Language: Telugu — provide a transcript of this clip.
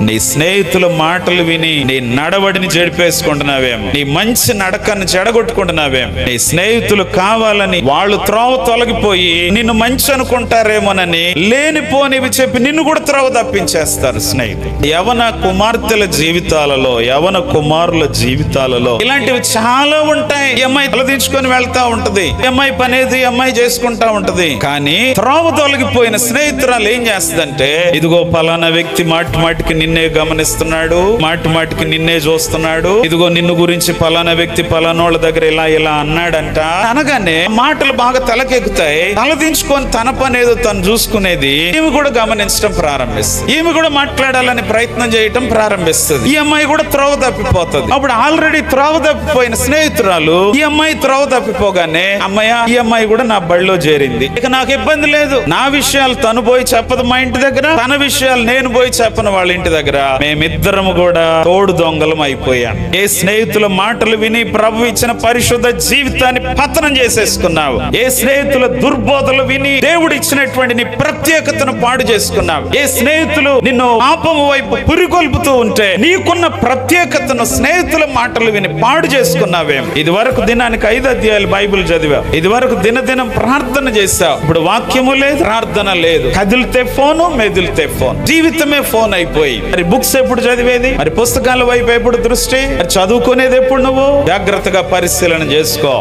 నీ స్నేహితుల మాటలు విని నీ నడవడిని చెడిపేసుకుంటున్నావేమో, నీ మంచి నడకను చెడగొట్టుకుంటున్నావేమో. నీ స్నేహితులు కావాలని వాళ్ళు త్రోవ తొలగిపోయి నిన్ను మంచి అనుకుంటారేమోనని లేనిపోనివి చెప్పి నిన్ను కూడా త్రోవ తప్పించేస్తారు స్నేహితులు. యవన కుమార్తెల జీవితాలలో, యవన కుమారుల జీవితాలలో ఇలాంటివి చాలా ఉంటాయి. ఈ అమ్మాయి తలదించుకొని వెళ్తా ఉంటది, ఈ అమ్మాయి పనేది అమ్మాయి చేసుకుంటా ఉంటది. కానీ త్రోవ తొలగిపోయిన స్నేహితురాలు ఏం చేస్తుందంటే, ఇదిగో పలానా వ్యక్తి మాటి మాటికి నిన్నే గమనిస్తున్నాడు, మాటి మాటికి నిన్నే చూస్తున్నాడు, ఇదిగో నిన్ను గురించి పలానా వ్యక్తి పలానోళ్ళ దగ్గర ఇలా ఇలా అన్నాడంట అనగానే మాటలు బాగా తలకెక్కుతాయి. తలదించుకొని తన పనేదో తను చూసుకునేది ఈమె కూడా గమనించడం ప్రారంభిస్తుంది. ఈమె కూడా మాట్లాడాలని ప్రయత్నం చేయటం ప్రారంభిస్తుంది. ఈ అమ్మాయి కూడా త్రోవ తప్పిపోతుంది. అప్పుడు ఆల్రెడీ త్రోవ తప్పిపోయిన స్నేహితురాలు ఈ అమ్మాయి త్రోవ తప్పిపోగానే, అమ్మాయ ఈ అమ్మాయి కూడా నా బడిలో చేరింది, ఇక నాకు ఇబ్బంది లేదు, నా విషయాలు తను పోయి చెప్పదు మా ఇంటి దగ్గర, తన విషయాలు నేను పోయి చెప్పను వాళ్ళ ఇంటి దగ్గర, మేమిద్దరము కూడా తోడు దొంగలం అయిపోయాం. ఏ స్నేహితుల మాటలు విని ప్రభు ఇచ్చిన పరిశుద్ధ జీవితాన్ని పతనం చేసేసుకున్నావు, ఏ స్నేహితుల దుర్బోధలు విని దేవుడు ఇచ్చినటువంటి నీ ప్రత్యేకతను పాడు చేసుకున్నావు, ఏ స్నేహితులు నిన్ను పాపము వైపు పురికొల్పుతూ ఉంటే నీకున్న ప్రత్యేకతను స్నేహితుల మాటలు విని పాడు చేసుకున్నావేం. ఇది వరకు దినానికి 5 అధ్యాయాలు బైబిల్ చదివావు, ఇది వరకు దినదినం ప్రార్థన చేశావు, ఇప్పుడు వాక్యము లేదు, ప్రార్థన లేదు, కదిలితే ఫోను, మెదిలితే ఫోన్, జీవితమే ఫోన్ అయిపోయి. మరి బుక్స్ ఎప్పుడు చదివేది, మరి పుస్తకాల వైపు ఎప్పుడు దృష్టి, చదువుకునేది ఎప్పుడు? నువ్వు జాగ్రత్తగా పరిశీలన చేసుకో.